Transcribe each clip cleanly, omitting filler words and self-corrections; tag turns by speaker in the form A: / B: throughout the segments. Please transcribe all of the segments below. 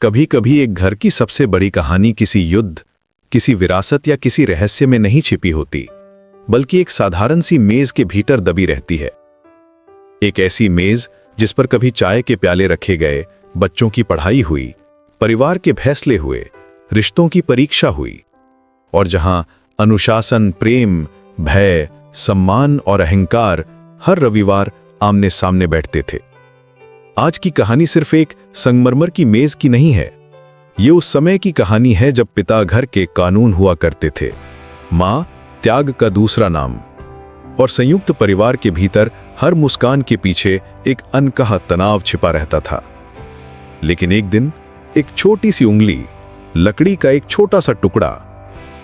A: कभी कभी एक घर की सबसे बड़ी कहानी किसी युद्ध, किसी विरासत या किसी रहस्य में नहीं छिपी होती, बल्कि एक साधारण सी मेज के भीतर दबी रहती है। एक ऐसी मेज जिस पर कभी चाय के प्याले रखे गए, बच्चों की पढ़ाई हुई, परिवार के फैसले हुए, रिश्तों की परीक्षा हुई, और जहां अनुशासन, प्रेम, भय, सम्मान और अहंकार हर रविवार आमने सामने बैठते थे। आज की कहानी सिर्फ एक संगमरमर की मेज की नहीं है। ये उस समय की कहानी है जब पिता घर के कानून हुआ करते थे, मां त्याग का दूसरा नाम, और संयुक्त परिवार के भीतर हर मुस्कान के पीछे एक अनकहा तनाव छिपा रहता था। लेकिन एक दिन एक छोटी सी उंगली, लकड़ी का एक छोटा सा टुकड़ा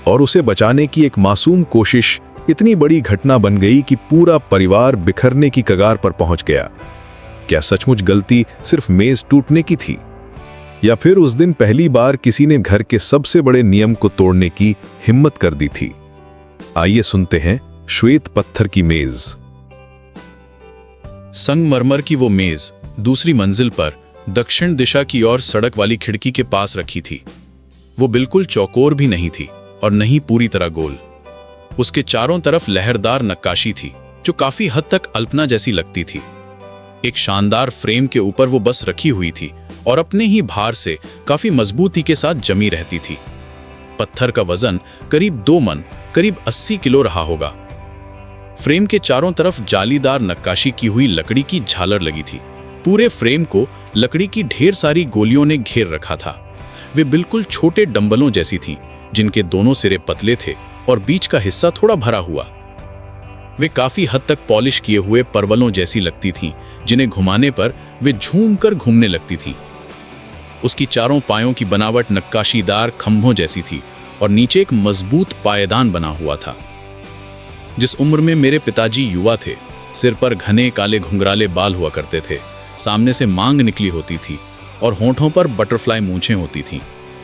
A: और उसे बचाने की एक मासूम कोशिश इतनी बड़ी घटना बन गई कि पूरा परिवार बिखरने की कगार पर पहुंच गया। क्या सचमुच गलती सिर्फ मेज टूटने की थी, या फिर उस दिन पहली बार किसी ने घर के सबसे बड़े नियम को तोड़ने की हिम्मत कर दी थी? आइए सुनते हैं श्वेत पत्थर की मेज।
B: संगमरमर की वो मेज दूसरी मंजिल पर दक्षिण दिशा की ओर सड़क वाली खिड़की के पास रखी थी। वो बिल्कुल चौकोर भी नहीं थी और न ही पूरी तरह गोल। उसके चारों तरफ लहरदार नक्काशी थी जो काफी हद तक अल्पना जैसी लगती थी। एक शानदार फ्रेम के ऊपर वो बस रखी हुई थी और अपने ही भार से काफी मजबूती के साथ जमी रहती थी। पत्थर का वजन करीब 2 मन, करीब 80 किलो रहा होगा। फ्रेम के चारों तरफ जालीदार नक्काशी की हुई लकड़ी की झालर लगी थी। पूरे फ्रेम को लकड़ी की ढेर सारी गोलियों ने घेर रखा था। वे बिल्कुल छोटे डंबलों जैसी थीं, जिनके दोनों सिरे पतले थे और बीच का हिस्सा थोड़ा भरा हुआ। वे काफी हद तक पॉलिश किए हुए परवलों जैसी लगती थीं, जिन्हें घुमाने पर वे झूमकर घूमने लगती थीं। उसकी चारों पायों की बनावट नक्काशीदार खंभों जैसी थी और नीचे एक मजबूत पायदान बना हुआ था। जिस उम्र में मेरे पिताजी युवा थे, सिर पर घने काले घुंघराले बाल हुआ करते थे, सामने से मांग निकली होती थी और होंठों पर बटरफ्लाई मूंछें होती थीं।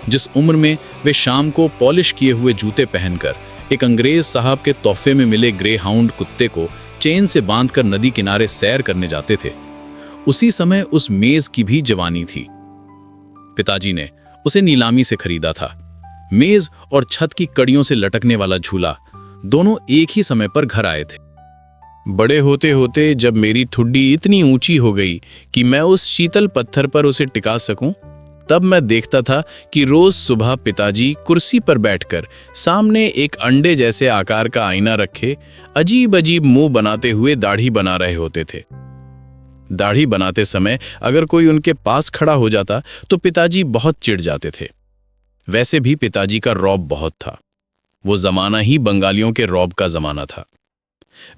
B: जिस उम्र में वे शाम को पॉलिश किए हुए जूते पहनकर एक अंग्रेज साहब के तोहफे में मिले ग्रे हाउंड कुत्ते को चेन से बांधकर नदी किनारे सैर करने जाते थे, उसी समय उस मेज की भी जवानी थी। पिताजी ने उसे नीलामी से खरीदा था। मेज और छत की कड़ियों से लटकने वाला झूला दोनों एक ही समय पर घर आए थे।
C: बड़े होते होते जब मेरी ठुड्डी इतनी ऊंची हो गई कि मैं उस शीतल पत्थर पर उसे टिका सकूं, तब मैं देखता था कि रोज सुबह पिताजी कुर्सी पर बैठकर सामने एक अंडे जैसे आकार का आईना रखे अजीब अजीब मुंह बनाते हुए दाढ़ी बना रहे होते थे। दाढ़ी बनाते समय अगर कोई उनके पास खड़ा हो जाता तो पिताजी बहुत चिढ़ जाते थे। वैसे भी पिताजी का रौब बहुत था। वो जमाना ही बंगालियों के रौब का जमाना था।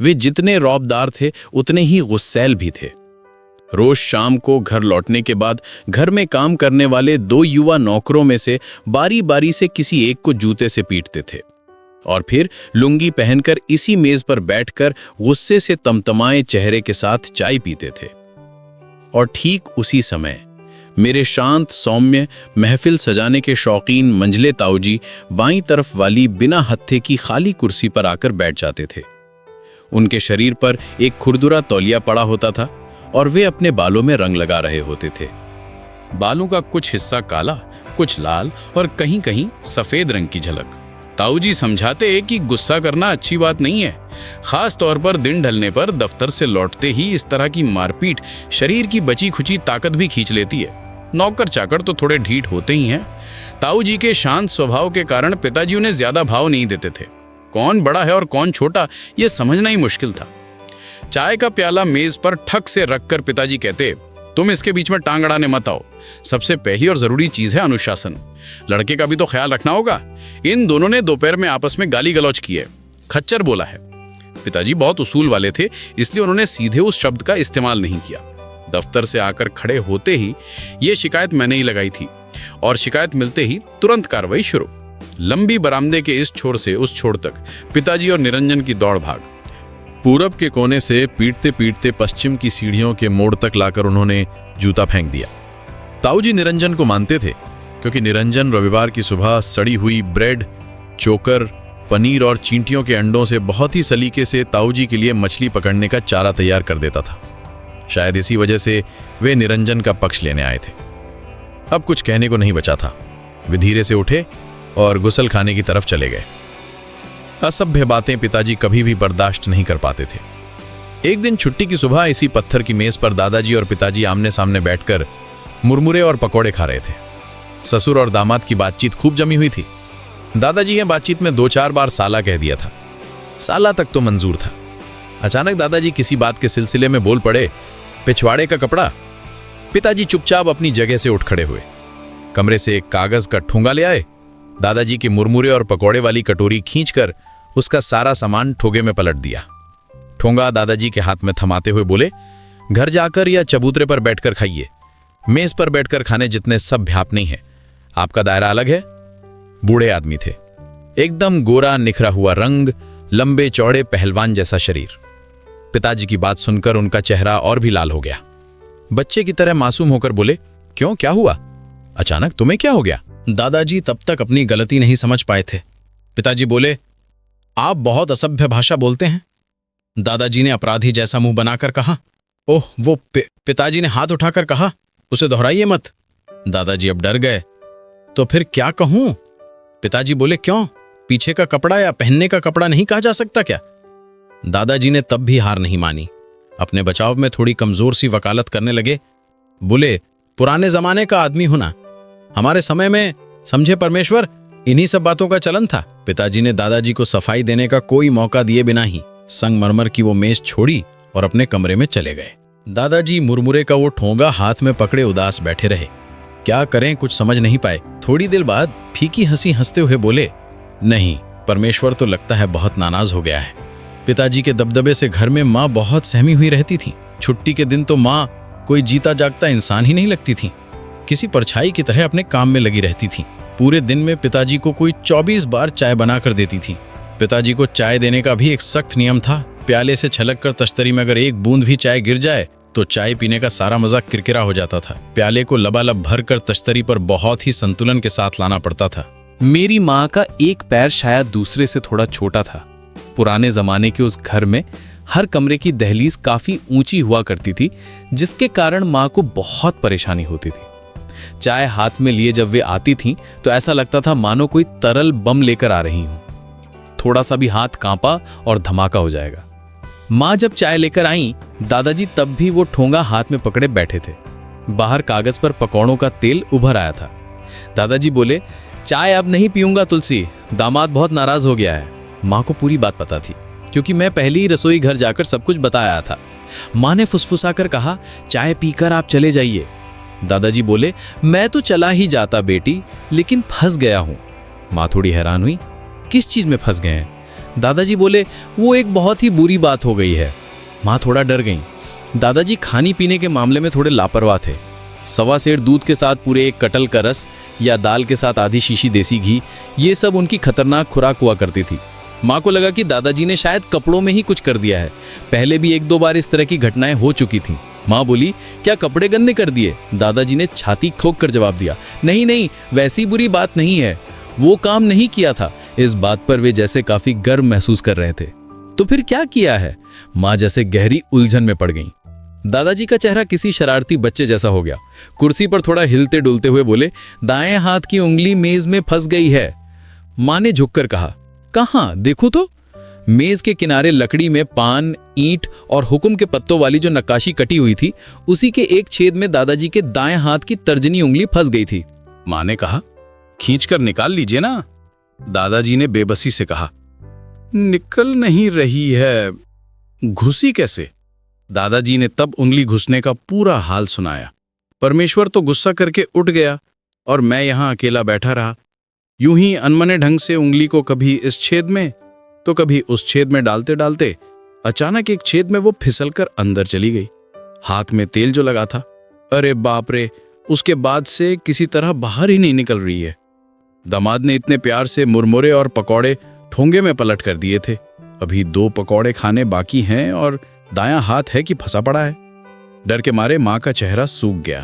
C: वे जितने रौबदार थे उतने ही गुस्सैल भी थे। रोज शाम को घर लौटने के बाद घर में काम करने वाले 2 युवा नौकरों में से बारी बारी से किसी एक को जूते से पीटते थे और फिर लुंगी पहनकर इसी मेज पर बैठकर गुस्से से तमतमाए चेहरे के साथ चाय पीते थे। और ठीक उसी समय मेरे शांत सौम्य महफिल सजाने के शौकीन मंझले ताऊजी बाईं तरफ वाली बिना हत्थे की खाली कुर्सी पर आकर बैठ जाते थे। उनके शरीर पर एक खुरदुरा तौलिया पड़ा होता था और वे अपने बालों में रंग लगा रहे होते थे। बालों का कुछ हिस्सा काला, कुछ लाल और कहीं कहीं सफेद रंग की झलक। ताऊजी समझाते हैं कि गुस्सा करना अच्छी बात नहीं है, खास तौर पर दिन ढलने पर दफ्तर से लौटते ही इस तरह की मारपीट शरीर की बची खुची ताकत भी खींच लेती है। नौकर चाकर तो थोड़े ढीठ होते ही हैं। ताऊजी के शांत स्वभाव के कारण पिताजी उन्हें ज्यादा भाव नहीं देते थे। कौन बड़ा है और कौन छोटा, यह समझना ही मुश्किल था। चाय का प्याला मेज पर ठक से रखकर पिताजी कहते, तुम इसके बीच में टांग अड़ाने मत आओ। सबसे पहली और जरूरी चीज है अनुशासन। लड़के का भी तो ख्याल रखना होगा। इन दोनों ने दोपहर में आपस में गाली गलौज की है, खच्चर बोला है। पिताजी बहुत उसूल वाले थे, इसलिए उन्होंने सीधे उस शब्द का इस्तेमाल नहीं किया। दफ्तर से आकर खड़े होते ही ये शिकायत मैंने ही लगाई थी और शिकायत मिलते ही तुरंत कार्रवाई शुरू। लंबी बरामदे के इस छोर से उस छोर तक पिताजी और निरंजन की दौड़ भाग।
D: पूरब के कोने से पीटते पीटते पश्चिम की सीढ़ियों के मोड़ तक लाकर उन्होंने जूता फेंक दिया। ताऊजी निरंजन को मानते थे, क्योंकि निरंजन रविवार की सुबह सड़ी हुई ब्रेड, चोकर, पनीर और चींटियों के अंडों से बहुत ही सलीके से ताऊजी के लिए मछली पकड़ने का चारा तैयार कर देता था। शायद इसी वजह से वे निरंजन का पक्ष लेने आए थे। अब कुछ कहने को नहीं बचा था। वे धीरे से उठे और गुसल खाने की तरफ चले गए। असभ्य बातें पिताजी कभी भी बर्दाश्त नहीं कर पाते थे। एक दिन छुट्टी की सुबह इसी पत्थर की मेज पर दादाजी और पिताजी आमने सामने बैठकर मुरमुरे और पकौड़े खा रहे थे। ससुर और दामाद की बातचीत खूब जमी हुई थी। दादाजी ने बातचीत में 2-4 बार साला कह दिया था। साला तक तो मंजूर था। अचानक दादाजी किसी बात के सिलसिले में बोल पड़े, पिछवाड़े का कपड़ा। पिताजी चुपचाप अपनी जगह से उठ खड़े हुए, कमरे से एक कागज का ठोंगा ले आए, दादाजी के मुरमुरे और पकौड़े वाली कटोरी खींचकर उसका सारा सामान ठोगे में पलट दिया। ठोंगा दादाजी के हाथ में थमाते हुए बोले, घर जाकर या चबूतरे पर बैठकर खाइए। मेज पर बैठकर खाने जितने सब भ्याप नहीं है। आपका दायरा अलग है। बूढ़े आदमी थे, एकदम गोरा निखरा हुआ रंग, लंबे चौड़े पहलवान जैसा शरीर। पिताजी की बात सुनकर उनका चेहरा और भी लाल हो गया। बच्चे की तरह मासूम होकर बोले, क्यों, क्या हुआ? अचानक तुम्हें क्या हो गया?
C: दादाजी तब तक अपनी गलती नहीं समझ पाए थे। पिताजी बोले, आप बहुत असभ्य भाषा बोलते हैं। दादाजी ने अपराधी जैसा मुंह बनाकर कहा। ओह, वो पिताजी ने हाथ उठाकर कहा, उसे दोहराइए मत। दादाजी अब डर गए। तो फिर क्या कहूं? पिताजी बोले, क्यों, पीछे का कपड़ा या पहनने का कपड़ा नहीं कहा जा सकता क्या? दादाजी ने तब भी हार नहीं मानी। अपने बचाव में थोड़ी कमजोर सी वकालत करने लगे। बोले, पुराने जमाने का आदमी होना, हमारे समय में, समझे परमेश्वर, इन्हीं सब बातों का चलन था। पिताजी ने दादाजी को सफाई देने का कोई मौका दिए बिना ही संगमरमर की वो मेज छोड़ी और अपने कमरे में चले गए। दादाजी मुरमुरे का वो ठोंगा हाथ में पकड़े उदास बैठे रहे। क्या करें, कुछ समझ नहीं पाए। थोड़ी देर बाद फीकी हंसी हंसते हुए बोले, नहीं, परमेश्वर तो लगता है बहुत नाराज हो गया है। पिताजी के दबदबे से घर में माँ बहुत सहमी हुई रहती थी। छुट्टी के दिन तो माँ कोई जीता जागता इंसान ही नहीं लगती थी। किसी परछाई की तरह अपने काम में लगी रहती थी। पूरे दिन में पिताजी को कोई 24 बार चाय बनाकर देती थी। पिताजी को चाय देने का भी एक सख्त नियम था। प्याले से छलककर तश्तरी में अगर एक बूंद भी चाय गिर जाए तो चाय पीने का सारा मजा किरकिरा हो जाता था। प्याले को लबालब भरकर तश्तरी पर बहुत ही संतुलन के साथ लाना पड़ता था।
B: मेरी माँ का एक पैर शायद दूसरे से थोड़ा छोटा था। पुराने जमाने के उस घर में हर कमरे की दहलीज काफी ऊंची हुआ करती थी, जिसके कारण माँ को बहुत परेशानी होती थी। चाय हाथ में लिए जब वे आती थीं तो ऐसा लगता था मानो कोई तरल बम लेकर आ रही हूं। थोड़ा सा भी हाथ कांपा और धमाका हो जाएगा। माँ जब चाय लेकर आई, दादाजी तब भी वो ठोंगा हाथ में पकड़े बैठे थे। बाहर कागज पर पकौड़ों का तेल उभर आया था। दादाजी बोले, चाय अब नहीं पीऊंगा तुलसी, दामाद बहुत नाराज हो गया है। माँ को पूरी बात पता थी, क्योंकि मैं पहले ही रसोई घर जाकर सब कुछ बताया था। माँ ने फुसफुसाकर कहा, चाय पीकर आप चले जाइए। दादाजी बोले, मैं तो चला ही जाता बेटी, लेकिन फंस गया हूं। माँ थोड़ी हैरान हुई, किस चीज में फंस गए हैं? दादाजी बोले, वो एक बहुत ही बुरी बात हो गई है। माँ थोड़ा डर गई। दादाजी खाने पीने के मामले में थोड़े लापरवाह थे। 1.25 सेर दूध के साथ पूरे एक कटल का रस या दाल के साथ आधी शीशी देसी घी, ये सब उनकी खतरनाक खुराक हुआ करती थी। माँ को लगा कि दादाजी ने शायद कपड़ों में ही कुछ कर दिया है। पहले भी 1-2 बार इस तरह की घटनाएं हो चुकी थीं। माँ बोली, क्या कपड़े गंदे कर दिए? दादाजी ने छाती ठोक कर जवाब दिया, नहीं नहीं, वैसी बुरी बात नहीं है, वो काम नहीं किया था। इस बात पर वे जैसे काफी गर्व महसूस कर रहे थे। तो फिर क्या किया है? माँ जैसे गहरी उलझन में पड़ गई। दादाजी का चेहरा किसी शरारती बच्चे जैसा हो गया। कुर्सी पर थोड़ा हिलते डुलते हुए बोले, दाएं हाथ की उंगली मेज में फंस गई है। माँ ने झुककर कहा, कहाँ, देखूं तो। मेज के किनारे लकड़ी में पान, ईंट और हुक्म के पत्तों वाली जो नक्काशी कटी हुई थी, उसी के एक छेद में दादाजी के दाएं हाथ की तर्जनी उंगली फंस गई थी।
C: माँ ने कहा, खींचकर निकाल लीजिए ना। दादाजी ने बेबसी से कहा, निकल नहीं रही है, घुसी कैसे? दादाजी ने तब उंगली घुसने का पूरा हाल सुनाया। परमेश्वर तो गुस्सा करके उठ गया और मैं यहां अकेला बैठा रहा। यूं ही अनमने ढंग से उंगली को कभी इस छेद में तो कभी उस छेद में डालते डालते अचानक एक छेद में वो फिसलकर अंदर चली गई। हाथ में तेल जो लगा था, अरे बाप रे, उसके बाद से किसी तरह बाहर ही नहीं निकल रही है। दामाद ने इतने प्यार से मुरमुरे और पकौड़े ठोंगे में पलट कर दिए थे। अभी 2 पकौड़े खाने बाकी हैं और दायां हाथ है कि फंसा पड़ा है। डर के मारे माँ का चेहरा सूख गया।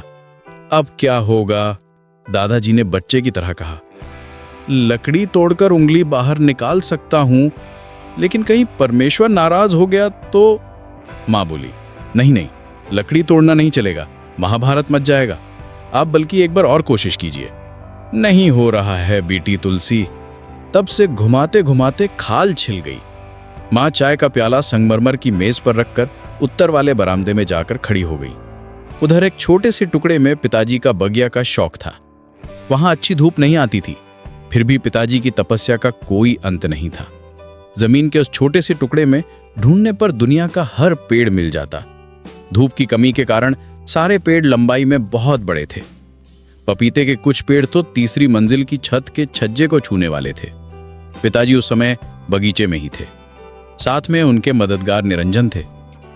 C: अब क्या होगा? दादाजी ने बच्चे की तरह कहा, लकड़ी तोड़कर उंगली बाहर निकाल सकता हूं, लेकिन कहीं परमेश्वर नाराज हो गया तो? माँ बोली, नहीं नहीं, लकड़ी तोड़ना नहीं चलेगा, महाभारत मच जाएगा। आप बल्कि एक बार और कोशिश कीजिए। नहीं हो रहा है बेटी तुलसी। तब से घुमाते घुमाते खाल छिल गई। माँ चाय का प्याला संगमरमर की मेज पर रखकर उत्तर वाले बरामदे में जाकर खड़ी हो गई। उधर एक छोटे से टुकड़े में पिताजी का बगिया का शौक था। वहां अच्छी धूप नहीं आती थी, फिर भी पिताजी की तपस्या का कोई अंत नहीं था। जमीन के उस छोटे से टुकड़े में ढूंढने पर दुनिया का हर पेड़ मिल जाता। धूप की कमी के कारण सारे पेड़ लंबाई में बहुत बड़े थे। पपीते के कुछ पेड़ तो तीसरी मंजिल की छत के छज्जे को छूने वाले थे। पिताजी उस समय बगीचे में ही थे। साथ में उनके मददगार निरंजन थे।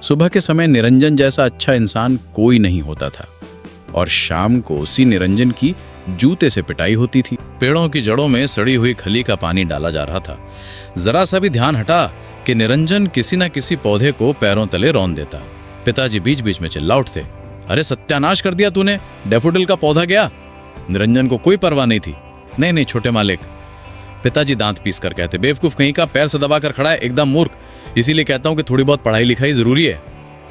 C: सुबह के समय निरंजन जैसा अच्छा इंसान कोई नहीं होता था और शाम को उसी निरंजन की जूते से पिटाई होती थी।
B: पेड़ों की जड़ों में सड़ी हुई खली का पानी डाला जा रहा था। जरा सा भी ध्यान हटा कि निरंजन किसी न किसी पौधे को पैरों तले रौंद देता। पिताजी बीच बीच में चिल्ला उठते, अरे सत्यानाश कर दिया तूने, डैफोडिल का पौधा गया। निरंजन को कोई परवाह नहीं थी। नहीं नहीं छोटे मालिक। पिताजी दांत पीस कर कहते, बेवकूफ कहीं का, पैर से दबा कर खड़ा है, एकदम मूर्ख। इसीलिए कहता हूं कि थोड़ी बहुत पढ़ाई लिखाई जरूरी है।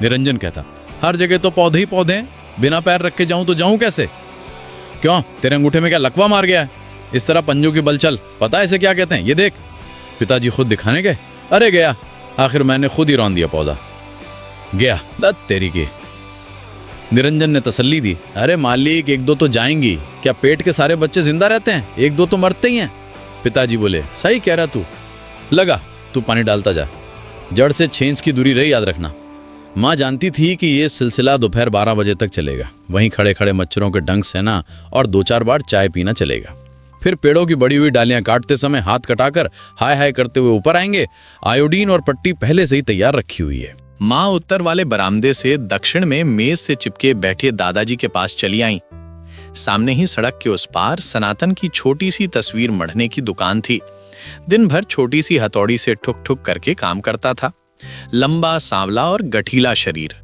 B: निरंजन कहता, हर जगह तो पौधे ही पौधे हैं, बिना पैर रख के जाऊं तो जाऊं कैसे? क्यों, तेरे अंगूठे में क्या लकवा मार गया है? इस तरह पंजों की बल चल, पता है इसे क्या कहते हैं? ये देख। पिताजी खुद दिखाने गए। अरे गया, आखिर मैंने खुद ही रौंद दिया पौधा। गया, दत्त तेरी की। निरंजन ने तसल्ली दी, अरे मालिक एक दो तो जाएंगी, क्या पेट के सारे बच्चे जिंदा रहते हैं? एक दो तो मरते ही हैं। पिताजी बोले, सही कह रहा तू, लगा तू पानी डालता जा, जड़ से 6 इंच की दूरी रही, याद रखना। माँ जानती थी कि ये सिलसिला दोपहर 12 बजे तक चलेगा। वहीं खड़े खड़े मच्छरों के डंक सहना और 2-4 बार चाय पीना चलेगा। फिर पेड़ों की बड़ी हुई डालियां काटते समय हाथ कटाकर हाय हाय करते हुए ऊपर आएंगे। आयोडीन और पट्टी पहले से ही तैयार रखी हुई है।
C: माँ उत्तर वाले बरामदे से दक्षिण में मेज से चिपके बैठे दादाजी के पास चली आईं। सामने ही सड़क के उस पार सनातन की छोटी सी तस्वीर मढ़ने की दुकान थी। दिन भर छोटी सी हथौड़ी से ठुक ठुक करके काम करता था। लंबा, सांवला और गठीला शरीर।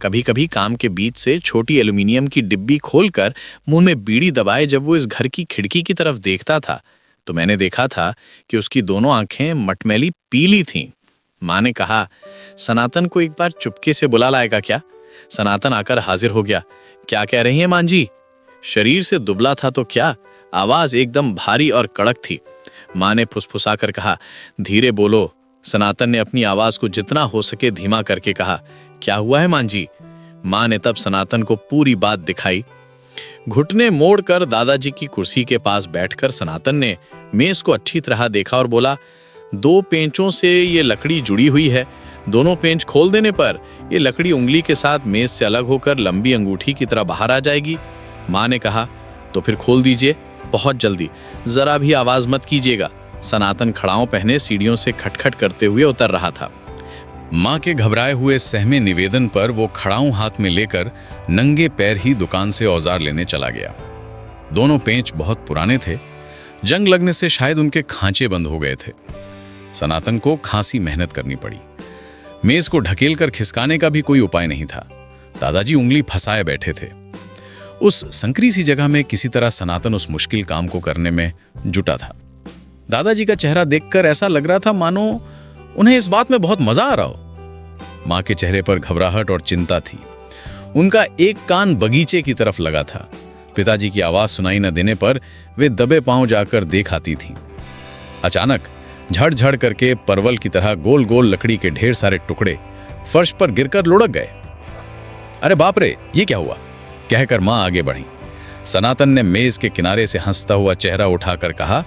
C: कभी कभी काम के बीच से छोटी एल्यूमिनियम की डिब्बी खोलकर मुंह में बीड़ी दबाए जब वो इस घर की खिड़की की तरफ देखता था तो मैंने देखा था कि उसकी दोनों आंखें मटमैली पीली थीं। माँ ने कहा, सनातन को एक बार चुपके से बुला लाएगा क्या? सनातन आकर हाजिर हो गया। क्या कह रही हैं मां जी? शरीर से दुबला था तो क्या, आवाज एकदम भारी और कड़क थी। माँ ने फुसफुसाकर कहा, धीरे बोलो। सनातन ने अपनी आवाज को जितना हो सके धीमा करके कहा, क्या हुआ है मां जी? माँ ने तब सनातन को पूरी बात दिखाई। घुटने मोड़कर दादाजी की कुर्सी के पास बैठकर सनातन ने मेज को अच्छी तरह देखा और बोला, 2 पेंचों से ये लकड़ी जुड़ी हुई है। दोनों पेंच खोल देने पर ये लकड़ी उंगली के साथ मेज से अलग होकर लंबी अंगूठी की तरह बाहर आ जाएगी। माँ ने कहा, तो फिर खोल दीजिए, बहुत जल्दी, जरा भी आवाज मत कीजिएगा। सनातन खड़ाऊं पहने सीढ़ियों से खटखट करते हुए उतर रहा था।
B: माँ के घबराए हुए सहमे निवेदन पर वो खड़ाऊं हाथ में लेकर नंगे पैर ही दुकान से औजार लेने चला गया। दोनों पेंच बहुत पुराने थे, जंग लगने से शायद उनके खांचे बंद हो गए थे। सनातन को खासी मेहनत करनी पड़ी। मेज को ढकेल कर खिसकाने का भी कोई उपाय नहीं था। दादाजी उंगली फंसाए बैठे थे। उस संकरी सी जगह में किसी तरह सनातन उस मुश्किल काम को करने में जुटा था। दादाजी का चेहरा देखकर ऐसा लग रहा था मानो उन्हें इस बात में बहुत मजा आ रहा हो। माँ के चेहरे पर घबराहट और चिंता थी। उनका एक कान बगीचे की तरफ लगा था। पिताजी की आवाज सुनाई न देने पर वे दबे पांव जाकर देख आती थीं। अचानक झड़-झड़ करके परवल की तरह गोल गोल लकड़ी के ढेर सारे टुकड़े फर्श पर गिरकर लुढ़क गए। अरे बाप रे, ये क्या हुआ? कहकर मां आगे बढ़ी। सनातन ने मेज के किनारे से हंसता हुआ चेहरा उठाकर कहा,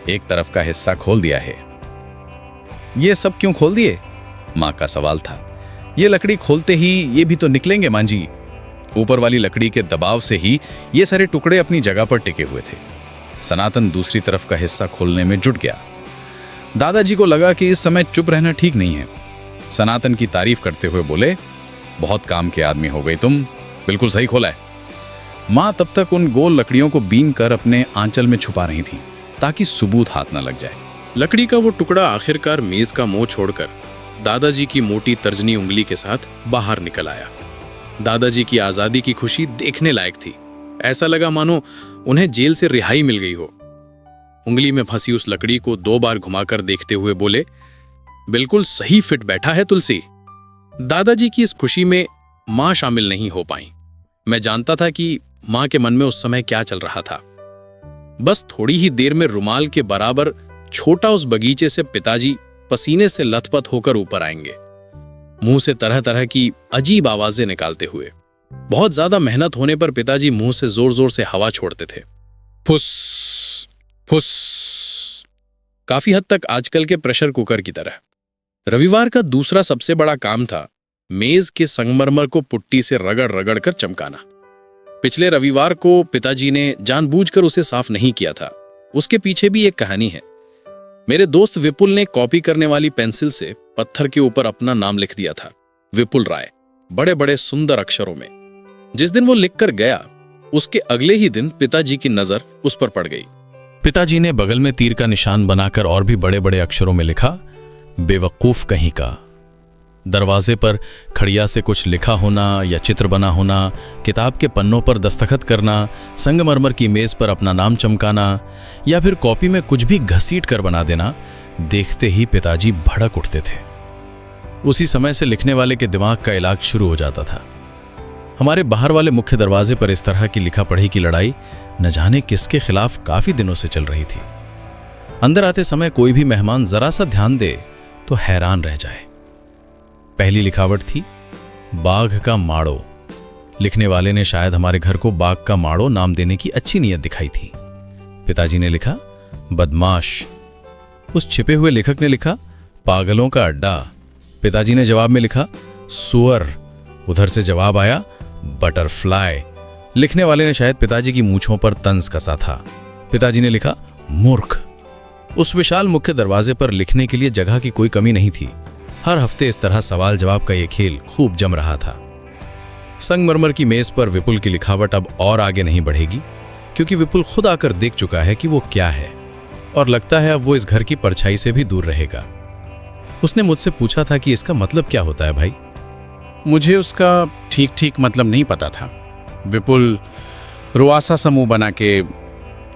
B: एक तरफ का हिस्सा खोल दिया है। ये सब क्यों खोल दिए? मां का सवाल था। ये लकड़ी खोलते ही ये भी तो निकलेंगे मां जी। ऊपर वाली लकड़ी के दबाव से ही ये सारे टुकड़े अपनी जगह पर टिके हुए थे। सनातन दूसरी तरफ का हिस्सा खोलने में जुट गया। दादाजी को लगा कि इस समय चुप रहना ठीक नहीं है। सनातन की तारीफ करते हुए बोले, बहुत काम के आदमी हो गई तुम, बिल्कुल सही खोला है। मां तब तक उन गोल लकड़ियों को बीन कर अपने आंचल में छुपा रही थी ताकि सबूत हाथ न लग जाए। लकड़ी का वो टुकड़ा आखिरकार मेज का मुंह छोड़कर दादाजी की मोटी तर्जनी उंगली के साथ बाहर निकल आया। दादाजी की आजादी की खुशी देखने लायक थी। ऐसा लगा मानो उन्हें जेल से रिहाई मिल गई हो। उंगली में फंसी उस लकड़ी को 2 बार घुमाकर देखते हुए बोले, बिल्कुल सही फिट बैठा है तुलसी। दादाजी की इस खुशी में मां शामिल नहीं हो पाई। मैं जानता था कि
C: मां के मन में उस समय क्या चल रहा था। बस थोड़ी ही देर में रुमाल के बराबर छोटा उस बगीचे से पिताजी पसीने से लथपथ होकर ऊपर आएंगे, मुंह से तरह तरह की अजीब आवाजें निकालते हुए। बहुत ज्यादा मेहनत होने पर पिताजी मुंह से जोर जोर से हवा छोड़ते थे, फुस फुस, काफी हद तक आजकल के प्रेशर कुकर की तरह। रविवार का दूसरा सबसे बड़ा काम था मेज के संगमरमर को पुट्टी से रगड़ रगड़ कर चमकाना। पिछले रविवार को पिताजी ने जानबूझकर उसे साफ नहीं किया था। उसके पीछे भी एक कहानी है। मेरे दोस्त विपुल ने कॉपी करने वाली पेंसिल से पत्थर के ऊपर अपना नाम लिख दिया था, विपुल राय, बड़े बड़े सुंदर अक्षरों में। जिस दिन वो लिखकर गया, उसके अगले ही दिन पिताजी की नजर उस पर पड़ गई।
B: पिताजी ने बगल में तीर का निशान बनाकर और भी बड़े बड़े अक्षरों में लिखा, बेवकूफ कहीं का। दरवाजे पर खड़िया से कुछ लिखा होना या चित्र बना होना, किताब के पन्नों पर दस्तखत करना, संगमरमर की मेज पर अपना नाम चमकाना या फिर कॉपी में कुछ भी घसीट कर बना देना, देखते ही पिताजी भड़क उठते थे। उसी समय से लिखने वाले के दिमाग का इलाज शुरू हो जाता था। हमारे बाहर वाले मुख्य दरवाजे पर इस तरह की लिखा पढ़ी की लड़ाई न जाने किसके खिलाफ काफी दिनों से चल रही थी। अंदर आते समय कोई भी मेहमान जरा सा ध्यान दे तो हैरान रह जाए। पहली लिखावट थी बाघ का माड़ो। लिखने वाले ने शायद हमारे घर को बाघ का माड़ो नाम देने की अच्छी नीयत दिखाई थी। पिताजी ने लिखा बदमाश। उस छिपे हुए लेखक ने लिखा पागलों का अड्डा। पिताजी ने जवाब में लिखा सुअर। उधर से जवाब आया बटरफ्लाई। लिखने वाले ने शायद पिताजी की मूंछों पर तंज कसा था। पिताजी ने लिखा मूर्ख। उस विशाल मुख्य दरवाजे पर लिखने के लिए जगह की कोई कमी नहीं थी। हर हफ्ते इस तरह सवाल जवाब का यह खेल खूब जम रहा था। संगमरमर की मेज पर विपुल की लिखावट अब और आगे नहीं बढ़ेगी, क्योंकि विपुल खुद आकर देख चुका है कि वो क्या है, और लगता है अब वो इस घर की परछाई से भी दूर रहेगा। उसने मुझसे पूछा था कि इसका मतलब क्या होता है भाई।
C: मुझे उसका ठीक ठीक मतलब नहीं पता था। विपुल रुआसा समूह बना के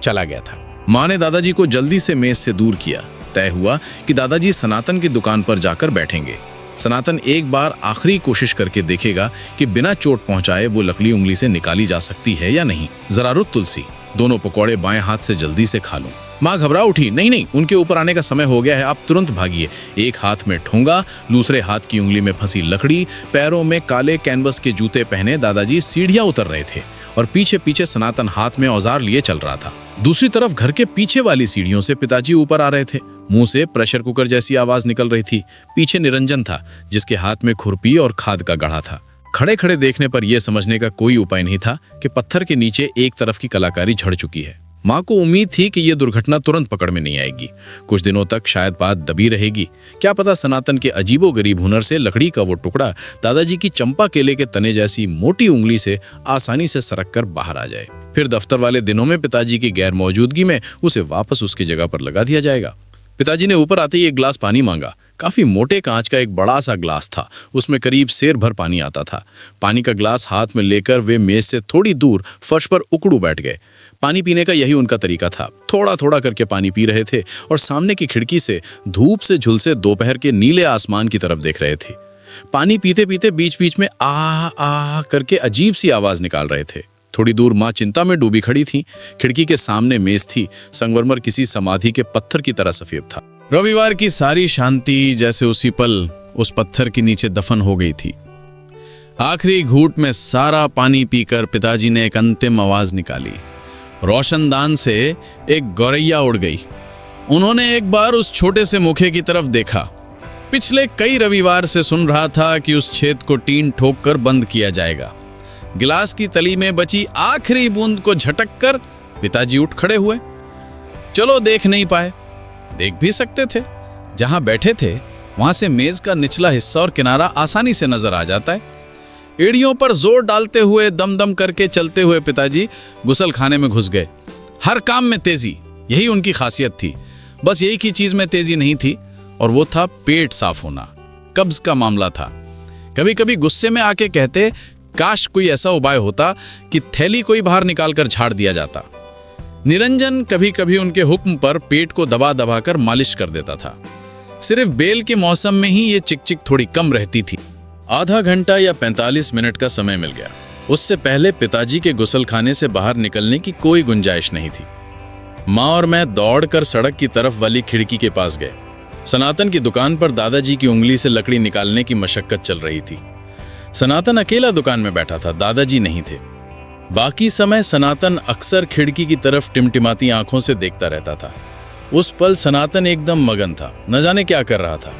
C: चला गया था।
B: मां ने दादाजी को जल्दी से मेज से दूर किया। तय हुआ कि दादाजी सनातन की दुकान पर जाकर बैठेंगे। सनातन एक बार आखिरी कोशिश करके देखेगा कि बिना चोट पहुंचाए वो लकड़ी उंगली से निकाली जा सकती है या नहीं। जरा रुक तुलसी, दोनों पकौड़े बाएं हाथ से जल्दी से खा लूं। मां घबरा उठी, नहीं नहीं, उनके ऊपर आने का समय हो गया है, आप तुरंत भागिए। एक हाथ में ठोंगा, दूसरे हाथ की उंगली में फंसी लकड़ी, पैरों में काले कैनवस के जूते पहने दादाजी सीढ़ियां उतर रहे थे और पीछे पीछे सनातन हाथ में औजार लिए चल रहा था। दूसरी तरफ घर के पीछे वाली सीढ़ियों से पिताजी ऊपर आ रहे थे। मुंह से प्रेशर कुकर जैसी आवाज निकल रही थी। पीछे निरंजन था, जिसके हाथ में खुरपी और खाद का गढ़ा था। खड़े खड़े देखने पर यह समझने का कोई उपाय नहीं था कि पत्थर के नीचे एक तरफ की कलाकारी झड़ चुकी है। मां को उम्मीद थी कि यह दुर्घटना तुरंत पकड़ में नहीं आएगी। कुछ दिनों तक शायद बात दबी रहेगी। क्या पता सनातन के अजीबोगरीब हुनर से लकड़ी का वो टुकड़ा दादाजी की चंपा केले के तने जैसी मोटी उंगली से आसानी से सरक कर बाहर आ जाए। फिर दफ्तर वाले दिनों में पिताजी की गैर मौजूदगी में उसे वापस उसकी जगह पर लगा दिया जाएगा। पिताजी ने ऊपर आते ही एक गिलास पानी मांगा। काफी मोटे कांच का एक बड़ा सा ग्लास था, उसमें करीब सेर भर पानी आता था। पानी का ग्लास हाथ में लेकर वे मेज से थोड़ी दूर फर्श पर उकड़ू बैठ गए। पानी पीने का यही उनका तरीका था। थोड़ा थोड़ा करके पानी पी रहे थे और सामने की खिड़की से धूप से झुलसे दोपहर के नीले आसमान की तरफ देख रहे थे। पानी पीते पीते बीच बीच में आ करके अजीब सी आवाज निकाल रहे थे। थोड़ी दूर मां चिंता में डूबी खड़ी थी। खिड़की के सामने मेज थी। संगमरमर किसी समाधि के पत्थर की तरह सफेद था।
C: रविवार की सारी शांति जैसे उसी पल उस पत्थर के नीचे दफन हो गई थी। आखिरी घूंट में सारा पानी पीकर पिताजी ने एक अंतिम आवाज निकाली। रोशनदान से एक गौरैया उड़ गई। उन्होंने एक बार उस छोटे से मुखे की तरफ देखा। पिछले कई रविवार से सुन रहा था कि उस छेद को टीन ठोक कर बंद किया जाएगा। गिलास की तली में बची आखिरी बूंद को झटक कर पिताजी उठ खड़े हुए। चलो देख नहीं पाए, देख भी सकते थे। जहां बैठे थे वहां से मेज का निचला हिस्सा और किनारा आसानी से नजर आ जाता है। एड़ियों पर जोर डालते हुए दम दम करके चलते हुए पिताजी गुसल खाने में घुस गए। हर काम में तेजी, यही उनकी खासियत थी। बस यही की चीज में तेजी नहीं थी, और वो था पेट साफ होना। कब्ज का मामला था। कभी कभी गुस्से में आके कहते, काश कोई ऐसा उपाय होता कि थैली कोई बाहर निकालकर झाड़ दिया जाता। निरंजन कभी कभी उनके हुक्म पर पेट को दबा दबा कर मालिश कर देता था। सिर्फ बेल के मौसम में ही ये चिकचिक थोड़ी कम रहती थी।
B: आधा घंटा या 45 मिनट का समय मिल गया। उससे पहले पिताजी के गुसलखाने से बाहर निकलने की कोई गुंजाइश नहीं थी। माँ और मैं दौड़कर सड़क की तरफ वाली खिड़की के पास गए। सनातन की दुकान पर दादाजी की उंगली से लकड़ी निकालने की मशक्कत चल रही थी। सनातन अकेला दुकान में बैठा था, दादाजी नहीं थे। बाकी समय सनातन अक्सर खिड़की की तरफ टिमटिमाती आंखों से देखता रहता था। उस पल सनातन एकदम मगन था, न जाने क्या कर रहा था।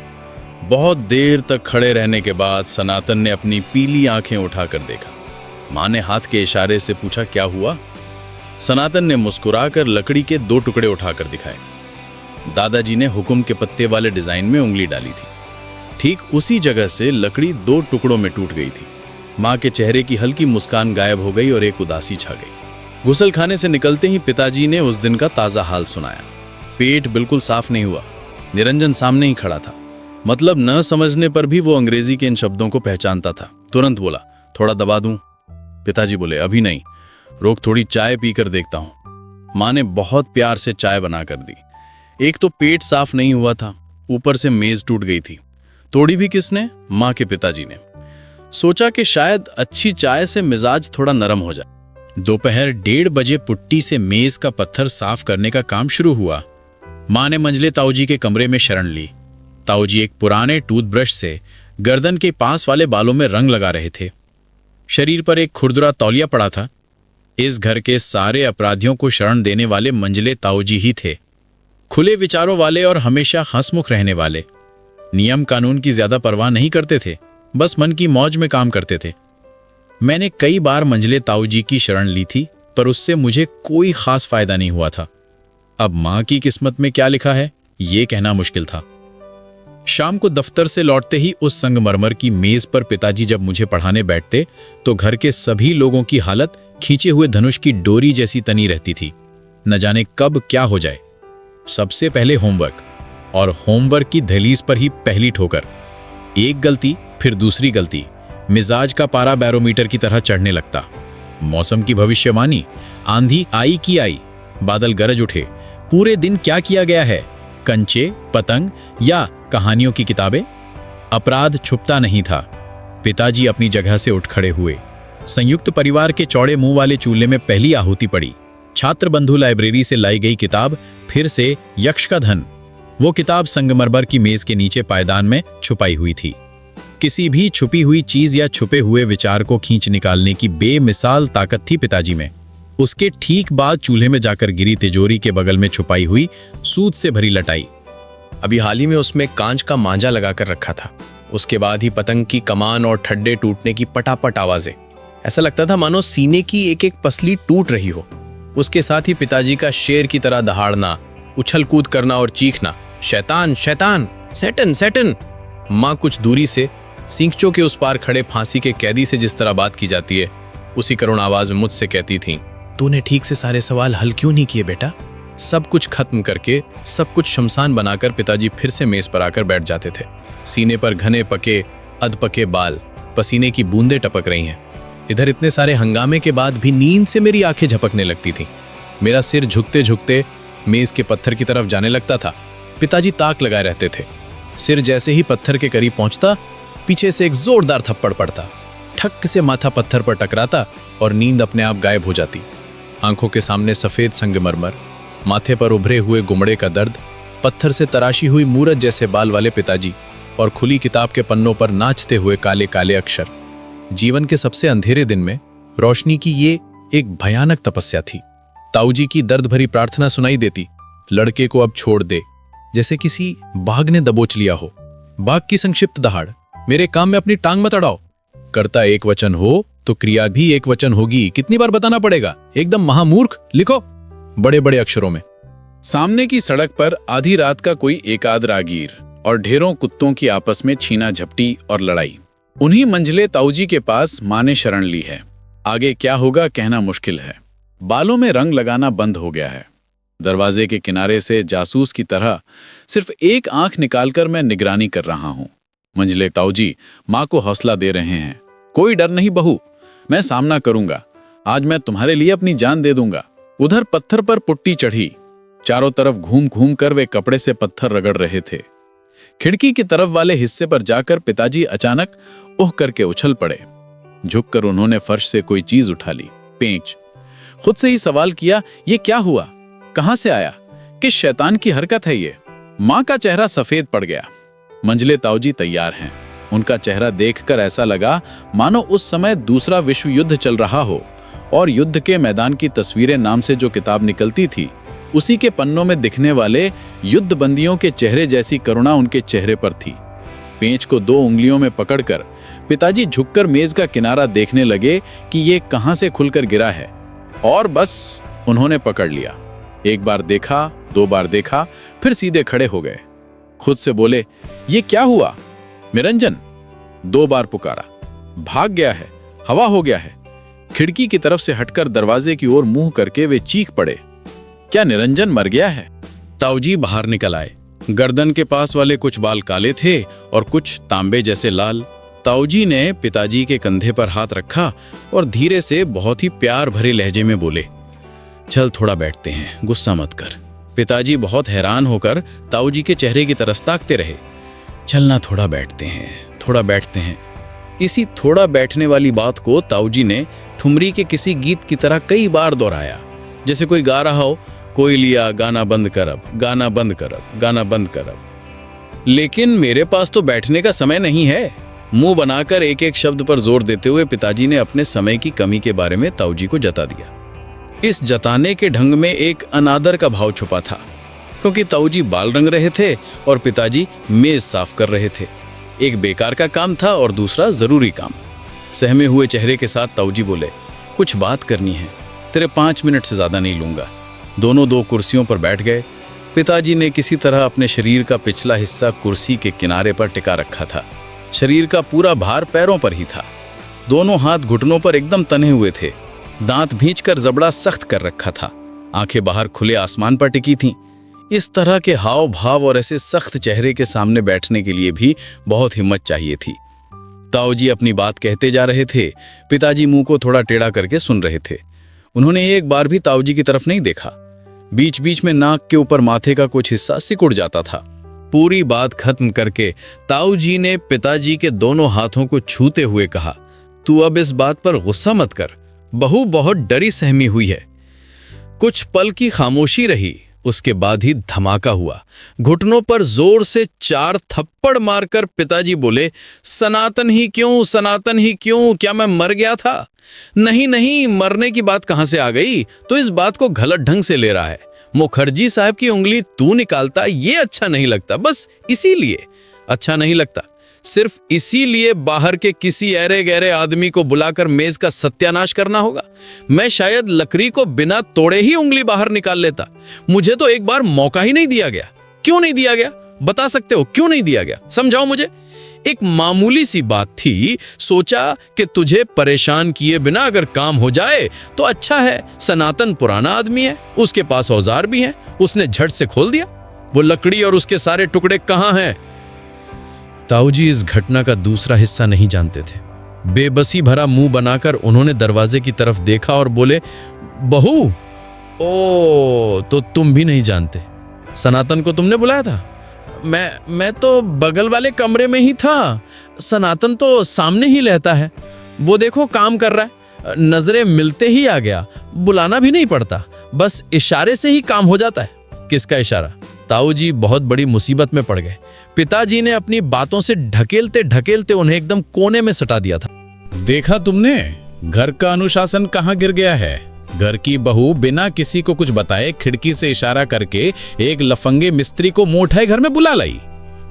B: बहुत देर तक खड़े रहने के बाद सनातन ने अपनी पीली आंखें उठाकर देखा। माँ ने हाथ के इशारे से पूछा, क्या हुआ? सनातन ने मुस्कुराकर लकड़ी के 2 टुकड़े उठाकर दिखाए। दादाजी ने हुक्म के पत्ते वाले डिजाइन में उंगली डाली थी। ठीक उसी जगह से लकड़ी 2 टुकड़ों में टूट गई थी। माँ के चेहरे की हल्की मुस्कान गायब हो गई और एक उदासी छा गई। गुसलखाने से निकलते ही पिताजी ने उस दिन का ताजा हाल सुनाया। पेट बिल्कुल साफ नहीं हुआ। निरंजन सामने ही खड़ा था। मतलब न समझने पर भी वो अंग्रेजी के इन शब्दों को पहचानता था। तुरंत बोला, थोड़ा दबा दूं? पिताजी बोले, अभी नहीं, रोक, थोड़ी चाय पीकर देखता हूं। माँ ने बहुत प्यार से चाय बनाकर दी। एक तो पेट साफ नहीं हुआ था, ऊपर से मेज टूट गई थी। तोड़ी भी किसने? माँ के पिताजी ने। सोचा कि शायद अच्छी चाय से मिजाज थोड़ा नरम हो जाए।
C: दोपहर 1:30 बजे पुट्टी से मेज का पत्थर साफ करने का काम शुरू हुआ। माँ ने मंझले ताऊजी के कमरे में शरण ली। ताऊजी एक पुराने टूथब्रश से गर्दन के पास वाले बालों में रंग लगा रहे थे। शरीर पर एक खुरदुरा तौलिया पड़ा था। इस घर के सारे अपराधियों को शरण देने वाले मंझले ताऊजी ही थे। खुले विचारों वाले और हमेशा हंसमुख रहने वाले। नियम कानून की ज्यादा परवाह नहीं करते थे, बस मन की मौज में काम करते थे। मैंने कई बार मंझले ताऊजी की शरण ली थी, पर उससे मुझे कोई खास फायदा नहीं हुआ था। अब माँ की किस्मत में क्या लिखा है, ये कहना मुश्किल था। शाम को दफ्तर से लौटते ही उस संगमरमर की मेज पर पिताजी जब मुझे पढ़ाने बैठते तो घर के सभी लोगों की हालत खींचे हुए धनुष की डोरी जैसी तनी रहती थी। न जाने कब क्या हो जाए। सबसे पहले होमवर्क, और होमवर्क की दहलीज पर ही पहली ठोकर। एक गलती फिर दूसरी गलती, मिजाज का पारा बैरोमीटर की तरह चढ़ने लगता। मौसम की भविष्यवाणी, आंधी आई की आई, बादल गरज उठे। पूरे दिन क्या किया गया है, कंचे, पतंग या कहानियों की किताबें? अपराध छुपता नहीं था। पिताजी अपनी जगह से उठ खड़े हुए। संयुक्त परिवार के चौड़े मुंह वाले चूल्हे में पहली आहुति पड़ी। छात्र बंधु लाइब्रेरी से लाई गई किताब, फिर से यक्ष का धन। वो किताब संगमरमर की मेज के नीचे पायदान में छुपाई हुई थी। किसी भी छुपी हुई चीज या छुपे हुए विचार को खींच निकालने की बेमिसाल ताकत थी पिताजी में। उसके ठीक बाद चूल्हे में जाकर गिरी तिजोरी के बगल में छुपाई हुई सूद से भरी लटाई।
E: अभी हाल ही में उसमें कांच का मांझा लगाकर रखा था। उसके बाद ही पतंग की कमान और ठड्डे टूटने की पटापट आवाजें। ऐसा लगता था मानो सीने की एक एक पसली टूट रही हो। उसके साथ ही पिताजी का शेर की तरह दहाड़ना, उछल कूद करना और चीखना, शैतान शैतान, सैटन सैटन। माँ कुछ दूरी से सींचों के उस पार खड़े फांसी के कैदी से जिस तरह बात की जाती है, उसी करुण आवाज में मुझसे कहती थी, तूने ठीक से सारे सवाल हल क्यों नहीं किए बेटा? सब कुछ खत्म करके, सब कुछ शमशान बनाकर पिताजी फिर से मेज पर आकर बैठ जाते थे। सीने पर घने पके अधपके बाल, पसीने की बूंदें टपक रही हैं। इधर इतने सारे हंगामे के बाद भी नींद से मेरी आंखें झपकने लगती थीं। मेरा सिर झुकते झुकते मेज के पत्थर की तरफ जाने लगता था। पिताजी ताक लगाए रहते थे। सिर जैसे ही पत्थर के करीब पहुंचता, पीछे से एक जोरदार थप्पड़ पड़ता। ठक से माथा पत्थर पर टकराता और नींद अपने आप गायब हो जाती। आंखों के सामने सफेद संगमरमर, माथे पर उभरे हुए गुमड़े का दर्द, पत्थर से तराशी हुई मूरत जैसे बाल वाले पिताजी और खुली किताब के पन्नों पर नाचते हुए काले काले अक्षर। जीवन के सबसे अंधेरे दिन में रोशनी की ये एक भयानक तपस्या थी। ताऊजी की दर्द भरी प्रार्थना सुनाई देती, लड़के को अब छोड़ दे, जैसे किसी बाघ ने दबोच लिया हो। बाघ की संक्षिप्त दहाड़, मेरे काम में अपनी टांग मत अड़ाओ। कर्ता एक वचन हो तो क्रिया भी एक वचन होगी। कितनी बार बताना पड़ेगा? एकदम महामूर्ख। लिखो बड़े बड़े अक्षरों में।
B: सामने की सड़क पर आधी रात का कोई एकाध रागीर और ढेरों कुत्तों की आपस में छीना झपटी और लड़ाई। उन्हीं मंझले ताऊजी के पास माँ ने शरण ली है। आगे क्या होगा कहना मुश्किल है। बालों में रंग लगाना बंद हो गया है। दरवाजे के किनारे से जासूस की तरह सिर्फ एक आंख निकालकर मैं निगरानी कर रहा हूं। मंझले ताऊजी माँ को हौसला दे रहे हैं, कोई डर नहीं बहू, मैं सामना करूंगा। आज मैं तुम्हारे लिए अपनी जान दे दूंगा। उधर पत्थर पर पुट्टी चढ़ी। चारों तरफ घूम घूम कर वे कपड़े से पत्थर रगड़ रहे थे। खिड़की की तरफ वाले हिस्से पर जाकर पिताजी अचानक ओह करके उछल पड़े। झुककर उन्होंने फर्श से कोई चीज उठा ली, पेंच। खुद से ही सवाल किया, ये क्या हुआ, कहां से आया, किस शैतान की हरकत है ये? मां का चेहरा सफेद पड़ गया। मंझले ताऊजी तैयार हैं। उनका चेहरा देखकर ऐसा लगा मानो उस समय दूसरा विश्व युद्ध चल रहा हो, और युद्ध के मैदान की तस्वीरें नाम से जो किताब निकलती थी, उसी के पन्नों में दिखने वाले युद्ध बंदियों के चेहरे जैसी करुणा उनके चेहरे पर थी। पेंच को 2 उंगलियों में पकड़कर पिताजी झुककर मेज का किनारा देखने लगे कि ये कहां से खुलकर गिरा है, और बस उन्होंने पकड़ लिया। एक बार देखा, 2 बार देखा, फिर सीधे खड़े हो गए। खुद से बोले, ये क्या हुआ निरंजन? 2 बार पुकारा। भाग गया है, हवा हो गया है। खिड़की की तरफ से हटकर दरवाजे की ओर मुंह करके वे चीख पड़े, क्या निरंजन मर गया है?
C: ताऊजी बाहर निकल आए। गर्दन के पास वाले कुछ बाल काले थे और कुछ तांबे जैसे लाल। ताऊजी ने पिताजी के कंधे पर हाथ रखा और धीरे से बहुत ही प्यार भरे लहजे में बोले, चल थोड़ा बैठते हैं, गुस्सा मत कर। पिताजी बहुत हैरान होकर ताऊजी के चेहरे की तरफ ताकते रहे। चलना, थोड़ा बैठते हैं, थोड़ा बैठते हैं। इसी थोड़ा बैठने वाली बात को ताऊजी ने ठुमरी के किसी गीत की तरह कई बार दोहराया, जैसे कोई गा रहा हो, कोई लिया गाना बंद कर अब, गाना बंद कर अब, गाना बंद कर अब। लेकिन मेरे पास तो बैठने का समय नहीं है। मुंह बनाकर एक एक शब्द पर जोर देते हुए पिताजी ने अपने समय की कमी के बारे में ताऊजी को जता दिया। इस जताने के ढंग में एक अनादर का भाव छुपा था, क्योंकि ताऊजी बाल रंग रहे थे और पिताजी मेज साफ कर रहे थे। एक बेकार का काम था और दूसरा जरूरी काम। सहमे हुए चेहरे के साथ ताऊजी बोले, कुछ बात करनी है, तेरे 5 मिनट से ज्यादा नहीं लूंगा। दोनों 2 कुर्सियों पर बैठ गए। पिताजी ने किसी तरह अपने शरीर का पिछला हिस्सा कुर्सी के किनारे पर टिका रखा था। शरीर का पूरा भार पैरों पर ही था। दोनों हाथ घुटनों पर एकदम तने हुए थे। दांत भींचकर जबड़ा सख्त कर रखा था। आंखें बाहर खुले आसमान पर टिकी थीं। इस तरह के हाव भाव और ऐसे सख्त चेहरे के सामने बैठने के लिए भी बहुत हिम्मत चाहिए थी। ताऊजी अपनी बात कहते जा रहे थे। पिताजी मुंह को थोड़ा टेढ़ा करके सुन रहे थे। उन्होंने एक बार भी ताऊजी की तरफ नहीं देखा। बीच बीच में नाक के ऊपर माथे का कुछ हिस्सा सिकुड़ जाता था। पूरी बात खत्म करके ताऊजी ने पिताजी के दोनों हाथों को छूते हुए कहा, तू अब इस बात पर गुस्सा मत कर, बहू बहुत डरी सहमी हुई है। कुछ पल की खामोशी रही। उसके बाद ही धमाका हुआ। घुटनों पर जोर से 4 थप्पड़ मारकर पिताजी बोले, सनातन ही क्यों, सनातन ही क्यों, क्या मैं मर गया था? नहीं नहीं, मरने की बात कहां से आ गई? तो इस बात को गलत ढंग से ले रहा है। मुखर्जी साहब की उंगली तू निकालता, ये अच्छा नहीं लगता। बस इसीलिए अच्छा नहीं लगता। सिर्फ इसीलिए बाहर के किसी ऐरे गहरे आदमी को बुलाकर मेज का सत्यानाश करना होगा। मैं शायद लकड़ी को बिना तोड़े ही उंगली बाहर निकाल लेता। मुझे तो एक बार मौका ही नहीं दिया गया। क्यों नहीं दिया गया? बता सकते हो क्यों नहीं दिया गया? समझाओ मुझे। एक मामूली सी बात थी। सोचा कि तुझे परेशान किए बिना अगर काम हो जाए तो अच्छा है। सनातन पुराना आदमी है, उसके पास औजार भी हैं। उसने झट से खोल दिया। वो लकड़ी और उसके सारे टुकड़े कहां हैं? ताऊजी इस घटना का दूसरा हिस्सा नहीं जानते थे। बेबसी भरा मुंह बनाकर उन्होंने दरवाजे की तरफ देखा और बोले, बहू, ओ तो तुम भी नहीं जानते? सनातन को तुमने बुलाया था? मैं तो बगल वाले कमरे में ही था। सनातन तो सामने ही रहता है। वो देखो काम कर रहा है। नजरें मिलते ही आ गया। बुलाना भी नहीं पड़ता, बस इशारे से ही काम हो जाता है। किसका इशारा? ताऊजी बहुत बड़ी मुसीबत में पड़ गए। पिताजी ने अपनी बातों से ढकेलते ढकेलते उन्हें एकदम कोने में सटा दिया था।
B: देखा तुमने, घर का अनुशासन कहाँ गिर गया है। घर की बहू बिना किसी को कुछ बताए खिड़की से इशारा करके एक लफंगे मिस्त्री को मोटाई घर में बुला लाई।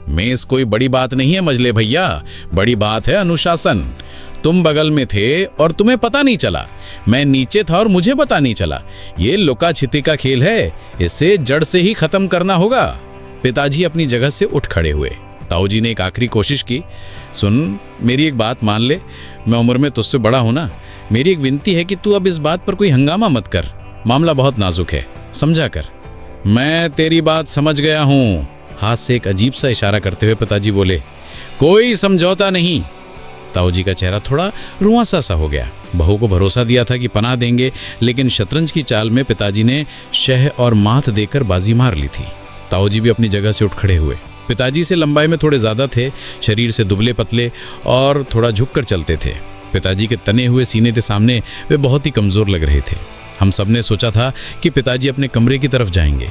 B: मेज कोई बड़ी बात नहीं है मजले भैया, बड़ी बात है अनुशासन। तुम बगल में थे और तुम्हें पता नहीं चला, मैं नीचे था और मुझे पता नहीं चला। ये लुका छिपी का खेल है, इसे जड़ से ही खत्म करना होगा। पिताजी अपनी जगह से उठ खड़े हुए। ताऊजी ने एक आखिरी कोशिश की, सुन मेरी एक बात मान ले, मैं उम्र में तुझसे बड़ा हूं ना। मेरी एक विनती है कि तू अब इस बात पर कोई हंगामा मत कर। मामला बहुत नाजुक है, समझा कर। मैं तेरी बात समझ गया हूं। हाथ से एक अजीब सा इशारा करते हुए पिताजी बोले, कोई समझौता नहीं। ताऊजी का चेहरा थोड़ा रुआंसा सा हो गया। बहू को भरोसा दिया था कि पनाह देंगे, लेकिन शतरंज की चाल में पिताजी ने शह और माथ देकर बाजी मार ली थी। ताऊजी भी अपनी जगह से उठ खड़े हुए। पिताजी से लंबाई में थोड़े ज्यादा थे, शरीर से दुबले पतले और थोड़ा झुककर चलते थे। पिताजी के तने हुए सीने के सामने वे बहुत ही कमज़ोर लग रहे थे। हम सब ने सोचा था कि पिताजी अपने कमरे की तरफ जाएंगे,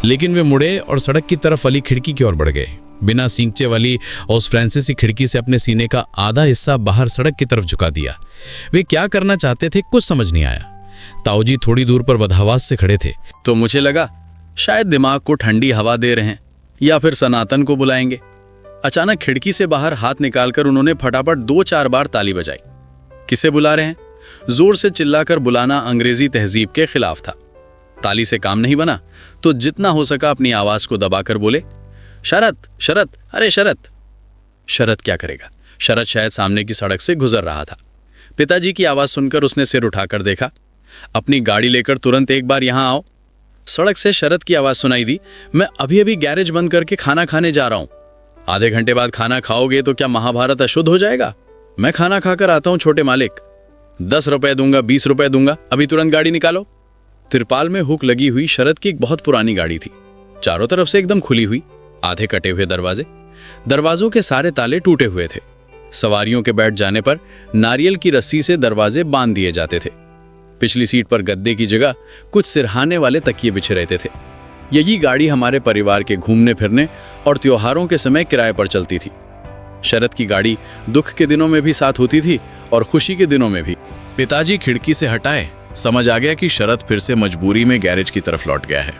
B: लेकिन वे मुड़े और सड़क की तरफ वाली खिड़की की ओर बढ़ गए। बिना सींचे वाली उस फ्रांसीसी खिड़की से अपने सीने का आधा हिस्सा बाहर सड़क की तरफ झुका दिया। वे क्या करना चाहते थे कुछ समझ नहीं आया। ताऊजी थोड़ी दूर पर बदहवास से खड़े थे।
C: तो मुझे लगा शायद दिमाग को ठंडी हवा दे रहे हैं या फिर सनातन को बुलाएंगे। अचानक खिड़की से बाहर हाथ निकालकर उन्होंने फटाफट 2-4 बार ताली बजाई। किसे बुला रहे हैं? जोर से चिल्लाकर बुलाना अंग्रेजी तहजीब के खिलाफ था। ताली से काम नहीं बना तो जितना हो सका अपनी आवाज को दबाकर बोले, शरत शरत, अरे शरत। शरत क्या करेगा? शरत शायद सामने की सड़क से गुजर रहा था। पिताजी की आवाज सुनकर उसने सिर उठाकर देखा। अपनी गाड़ी लेकर तुरंत एक बार यहां आओ। सड़क से शरत की आवाज सुनाई दी, मैं अभी अभी गैरेज बंद करके खाना खाने जा रहा हूं। आधे घंटे बाद खाना खाओगे तो क्या महाभारत अशुद्ध हो जाएगा? मैं खाना खाकर आता हूं छोटे मालिक। 10 रुपए दूंगा, 20 रुपए दूंगा, अभी तुरंत गाड़ी निकालो। तिरपाल में हुक लगी हुई शरत की एक बहुत पुरानी गाड़ी थी, चारों तरफ से एकदम खुली हुई, आधे कटे हुए दरवाजे, दरवाजों के सारे ताले टूटे हुए थे। सवारियों के बैठ जाने पर नारियल की रस्सी से दरवाजे बांध दिए जाते थे। पिछली सीट पर गद्दे की जगह कुछ सिरहाने वाले तकिए बिछे रहते थे। यही गाड़ी हमारे परिवार के घूमने फिरने और त्योहारों के समय किराए पर चलती थी। शरत की गाड़ी दुख के दिनों में भी साथ होती थी और खुशी के दिनों में भी।
B: पिताजी खिड़की से हटाए, समझ आ गया कि शरत फिर से मजबूरी में गैरेज की तरफ लौट गया है।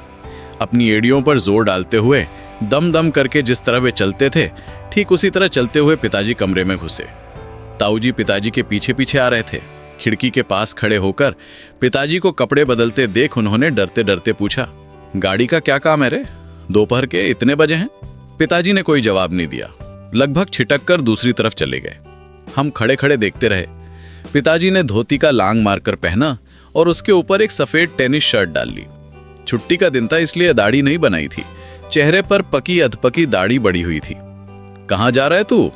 B: अपनी एड़ियों पर जोर डालते हुए दम दम करके जिस तरह वे चलते थे, ठीक उसी तरह चलते हुए पिताजी कमरे में घुसे। ताऊजी पिताजी के पीछे पीछे आ रहे थे। खिड़की के पास खड़े होकर पिताजी को कपड़े बदलते देख उन्होंने डरते डरते पूछा, गाड़ी का क्या काम है रे? दोपहर के इतने बजे हैं? पिताजी ने कोई जवाब नहीं दिया, लगभग छिटक कर दूसरी तरफ चले गए। हम खड़े खड़े देखते रहे। पिताजी ने धोती का लांग मारकर पहना और उसके ऊपर एक सफेद टेनिस शर्ट डाल ली। छुट्टी का दिन था इसलिए दाढ़ी नहीं बनाई थी, चेहरे पर पकी अधपकी दाढ़ी बड़ी हुई थी। कहाँ जा रहा है तू?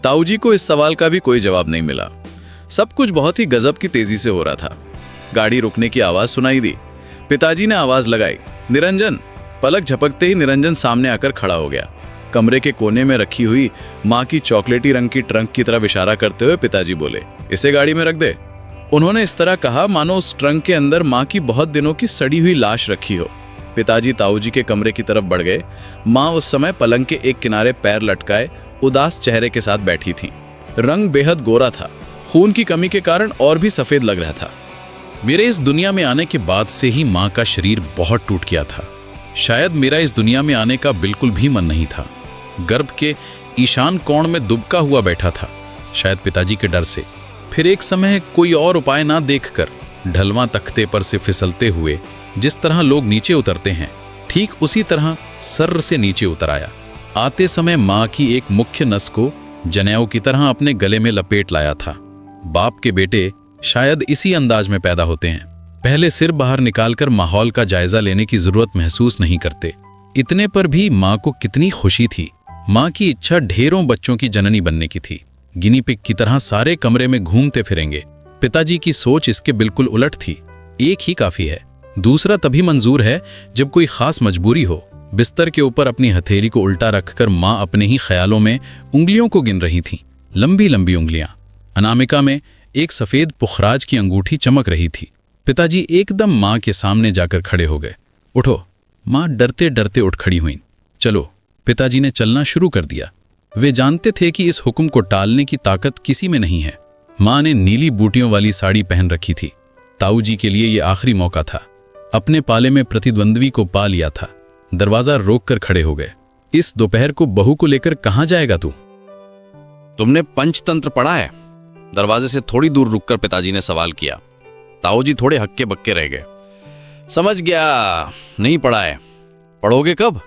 B: ताऊजी को इस सवाल का भी कोई जवाब नहीं मिला। सब कुछ बहुत ही गजब की तेजी से हो रहा था। गाड़ी रुकने की आवाज सुनाई दी। पिताजी ने आवाज लगाई, निरंजन। पलक झपकते ही निरंजन सामने आकर खड़ा हो गया। कमरे के कोने में रखी हुई माँ की चॉकलेटी रंग की ट्रंक की तरफ इशारा करते हुए पिताजी बोले, इसे गाड़ी में रख दे। उन्होंने इस तरह कहा मानो उस ट्रंक के अंदर माँ की बहुत दिनों की सड़ी हुई लाश रखी हो। पिताजी ताऊजी के कमरे की तरफ बढ़ गए। माँ उस समय पलंग के एक किनारे पैर लटकाए उदास चेहरे के साथ बैठी थी। रंग बेहद गोरा था, खून की कमी के कारण और भी सफेद लग रहा था। मेरे इस दुनिया में आने के बाद से ही माँ का शरीर बहुत टूट गया था। शायद मेरा इस दुनिया में आने का बिल्कुल भी मन नहीं था। गर्भ के ईशान कोण में दुबका हुआ बैठा था, शायद पिताजी के डर से। फिर एक समय कोई और उपाय ना देखकर ढलवां तख्ते पर से फिसलते हुए जिस तरह लोग नीचे उतरते हैं, ठीक उसी तरह सर्र से नीचे उतर आया। आते समय माँ की एक मुख्य नस को जनेऊ की तरह अपने गले में लपेट लाया था। बाप के बेटे शायद इसी अंदाज में पैदा होते हैं, पहले सिर बाहर निकालकर माहौल का जायजा लेने की जरूरत महसूस नहीं करते। इतने पर भी माँ को कितनी खुशी थी। माँ की इच्छा ढेरों बच्चों की जननी बनने की थी। गिनी पिग की तरह सारे कमरे में घूमते फिरेंगे। पिताजी की सोच इसके बिल्कुल उलट थी। एक ही काफी है, दूसरा तभी मंजूर है जब कोई खास मजबूरी हो। बिस्तर के ऊपर अपनी हथेली को उल्टा रखकर माँ अपने ही ख्यालों में उंगलियों को गिन रही थी, लंबी लंबी उंगलियां। अनामिका में एक सफेद पुखराज की अंगूठी चमक रही थी। पिताजी एकदम माँ के सामने जाकर खड़े हो गए। उठो। माँ डरते डरते उठ खड़ी हुईं। चलो। पिताजी ने चलना शुरू कर दिया। वे जानते थे कि इस हुक्म को टालने की ताकत किसी में नहीं है। माँ ने नीली बूटियों वाली साड़ी पहन रखी थी। ताऊजी के लिए यह आखिरी मौका था। अपने पाले में प्रतिद्वंद्वी को पा लिया था। दरवाजा रोककर खड़े हो गए। इस दोपहर को बहू को लेकर कहाँ जाएगा तू?
C: तुमने पंचतंत्र पढ़ा है? दरवाजे से थोड़ी दूर रुककर पिताजी ने सवाल किया। ताऊजी थोड़े हक्के बक्के रह गए। समझ गया, नहीं पढ़ा है। पढ़ोगे कब?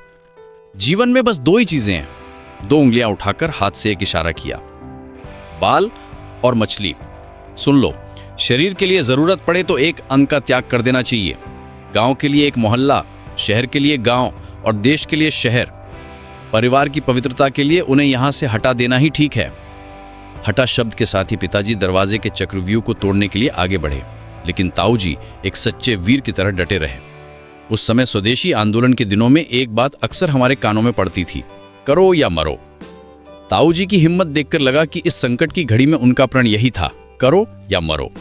C: जीवन में बस 2 ही चीजें हैं। 2 उंगलियां उठाकर हाथ से एक इशारा किया, बाल और मछली। सुन लो, शरीर के लिए जरूरत पड़े तो एक अंग का त्याग कर देना चाहिए। गांव के लिए एक मोहल्ला, शहर के लिए गांव और देश के लिए शहर। परिवार की पवित्रता के लिए उन्हें यहां से हटा देना ही ठीक है। हटा शब्द के साथ ही पिताजी दरवाजे के चक्रव्यूह को तोड़ने के लिए आगे बढ़े, लेकिन ताऊजी एक सच्चे वीर की तरह डटे रहे। उस समय स्वदेशी आंदोलन के दिनों में एक बात अक्सर हमारे कानों में पड़ती थी, करो या मरो। ताऊजी की हिम्मत देखकर लगा कि इस संकट की घड़ी में उनका प्रण यही था,
B: करो या मरो।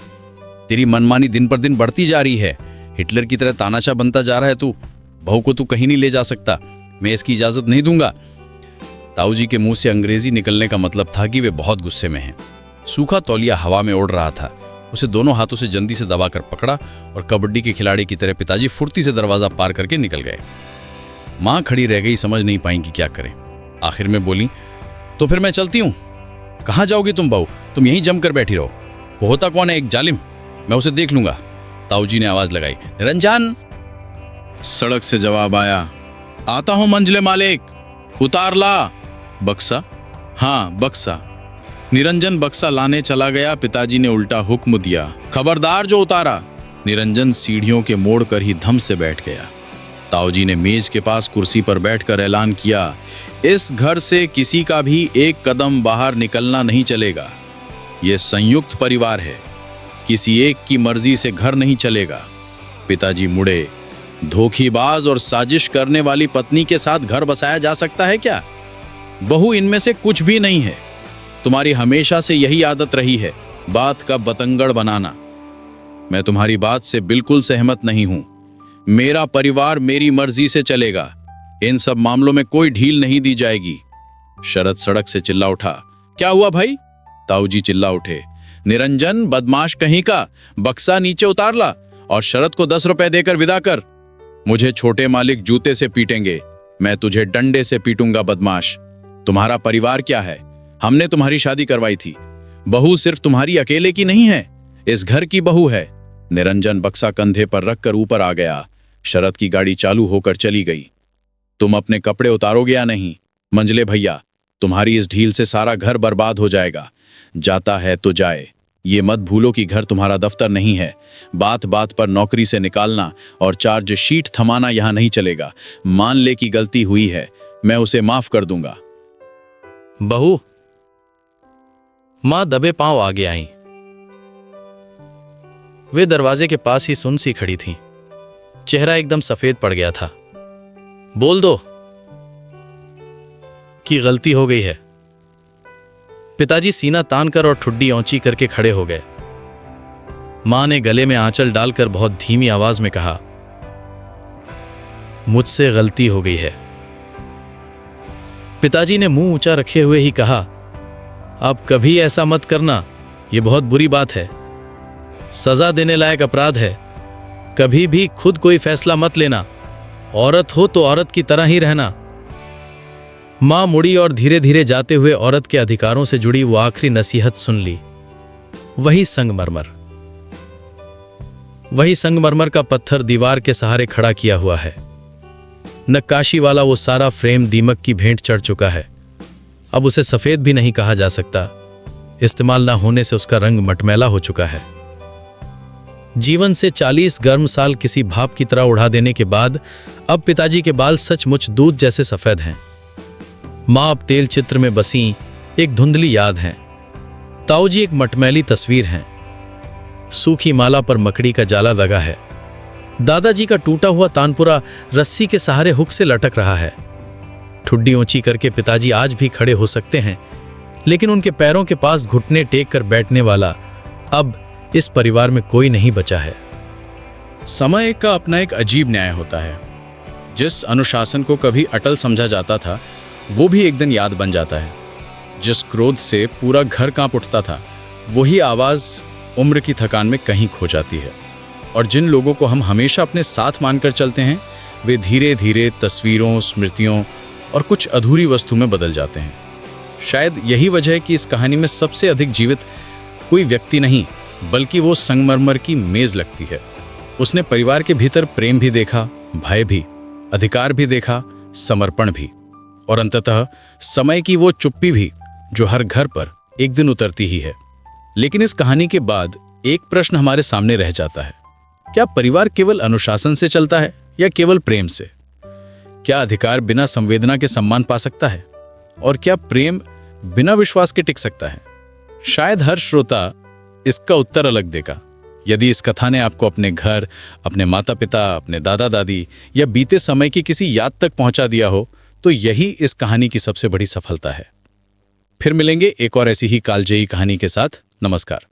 B: तेरी मनमानी दिन पर दिन बढ़ती जा रही है। हिटलर की तरह तानाशाह बनता जा रहा है तू। बहू को तू कहीं नहीं ले जा सकता। मैं इसकी इजाजत नहीं दूंगा। ताऊ जी के मुंह से अंग्रेजी निकलने का मतलब था कि वे बहुत गुस्से में हैं। सूखा तौलिया हवा में उड़ रहा था। उसे दोनों हाथों से जल्दी से दबाकर पकड़ा और कबड्डी के खिलाड़ी की तरह पिताजी फुर्ती से दरवाजा पार करके निकल गए। मां खड़ी रह गई, समझ नहीं पाई कि क्या करें। आखिर में बोली, तो फिर मैं चलती हूं। कहां जाओगी तुम बहू? तुम यहीं जमकर बैठी रहो। वो होता कौन है? एक जालिम। मैं उसे देख लूंगा। ताऊ जी ने आवाज लगाई, निरंजन।
C: सड़क से जवाब आया, आता हूं मंजले मालिक, उतार ला। बक्सा? हाँ, बक्सा। निरंजन बक्सा लाने चला गया। पिताजी ने उल्टा हुक्म दिया, खबरदार जो उतारा। निरंजन सीढ़ियों के मोड़ कर ही धम से बैठ गया। ताऊ जी ने मेज के पास कुर्सी पर बैठकर ऐलान किया, इस घर से किसी का भी एक कदम बाहर निकलना नहीं चलेगा। यह संयुक्त परिवार है, किसी एक की मर्जी से घर नहीं चलेगा। पिताजी मुड़े, धोखेबाज और साजिश करने वाली पत्नी के साथ घर बसाया जा सकता है क्या? बहू इनमें से कुछ भी नहीं है। तुम्हारी हमेशा से यही आदत रही है, बात का बतंगड़ बनाना। मैं तुम्हारी बात से बिल्कुल सहमत नहीं हूं। मेरा परिवार मेरी मर्जी से चलेगा। इन सब मामलों में कोई ढील नहीं दी जाएगी। शरद सड़क से चिल्ला उठा, क्या हुआ भाई? ताऊ जी चिल्ला उठे, निरंजन बदमाश कहीं का, बक्सा नीचे उतार ला और शरद को 10 रुपए देकर विदा कर। मुझे छोटे मालिक जूते से पीटेंगे, मैं तुझे डंडे से पीटूंगा बदमाश। तुम्हारा परिवार क्या है? हमने तुम्हारी शादी करवाई थी। बहू सिर्फ तुम्हारी अकेले की नहीं है, इस घर की बहू है। निरंजन बक्सा कंधे पर रखकर ऊपर आ गया। शरद की गाड़ी चालू होकर चली गई। तुम अपने कपड़े उतारोगे या नहीं? मंजले भैया, तुम्हारी इस ढील से सारा घर बर्बाद हो जाएगा। जाता है तो जाए, ये मत भूलो कि घर तुम्हारा दफ्तर नहीं है। बात बात पर नौकरी से निकालना और चार्ज शीट थमाना यहां नहीं चलेगा। मान ले कि गलती हुई है, मैं उसे माफ कर दूंगा।
E: बहू। मां दबे पांव आगे आई। वे दरवाजे के पास ही सुन सी खड़ी थीं। चेहरा एकदम सफेद पड़ गया था। बोल दो कि गलती हो गई है। पिताजी सीना तानकर और ठुड्डी ऊंची करके खड़े हो गए। मां ने गले में आंचल डालकर बहुत धीमी आवाज में कहा, मुझसे गलती हो गई है। पिताजी ने मुंह ऊंचा रखे हुए ही कहा, अब कभी ऐसा मत करना, यह बहुत बुरी बात है, सजा देने लायक अपराध है। कभी भी खुद कोई फैसला मत लेना। औरत हो तो औरत की तरह ही रहना। मां मुड़ी और धीरे धीरे जाते हुए औरत के अधिकारों से जुड़ी वो आखिरी नसीहत सुन ली। वही संगमरमर का पत्थर दीवार के सहारे खड़ा किया हुआ है। नक्काशी वाला वो सारा फ्रेम दीमक की भेंट चढ़ चुका है। अब उसे सफेद भी नहीं कहा जा सकता। इस्तेमाल ना होने से उसका रंग मटमैला हो चुका है। जीवन से 40 गर्म साल किसी भाप की तरह उड़ा देने के बाद अब पिताजी के बाल सचमुच दूध जैसे सफेद हैं। मां अब तेल चित्र में बसी एक धुंधली याद हैं। ताऊ जी एक मटमैली तस्वीर हैं। सूखी माला पर मकड़ी का जाला लगा है। दादाजी का टूटा हुआ तानपुरा रस्सी के सहारे हुक से लटक रहा है। ठुड्डी ऊंची करके पिताजी आज भी खड़े हो सकते हैं, लेकिन उनके पैरों के पास घुटने टेक कर बैठने वाला अब इस परिवार में कोई नहीं बचा है।
C: समय का अपना एक अजीब न्याय होता है। जिस अनुशासन को कभी अटल समझा जाता था, वो भी एक दिन याद बन जाता है। जिस क्रोध से पूरा घर कांप उठता था, वही आवाज उम्र की थकान में कहीं खो जाती है। और जिन लोगों को हम हमेशा अपने साथ मानकर चलते हैं, वे धीरे धीरे तस्वीरों, स्मृतियों और कुछ अधूरी वस्तु में बदल जाते हैं। शायद यही वजह है कि इस कहानी में सबसे अधिक जीवित कोई व्यक्ति नहीं, बल्कि वो संगमरमर की मेज लगती है। उसने परिवार के भीतर प्रेम भी देखा, भय भी, अधिकार भी देखा, समर्पण भी, और अंततः समय की वो चुप्पी भी जो हर घर पर एक दिन उतरती ही है। लेकिन इस कहानी के बाद एक प्रश्न हमारे सामने रह जाता है, क्या परिवार केवल अनुशासन से चलता है या केवल प्रेम से? क्या अधिकार बिना संवेदना के सम्मान पा सकता है? और क्या प्रेम बिना विश्वास के टिक सकता है? शायद हर श्रोता इसका उत्तर अलग देगा। यदि इस कथा ने आपको अपने घर, अपने माता पिता, अपने दादा दादी या बीते समय की किसी याद तक पहुंचा दिया हो, तो यही इस कहानी की सबसे बड़ी सफलता है। फिर मिलेंगे एक और ऐसी ही कालजयी कहानी के साथ। नमस्कार।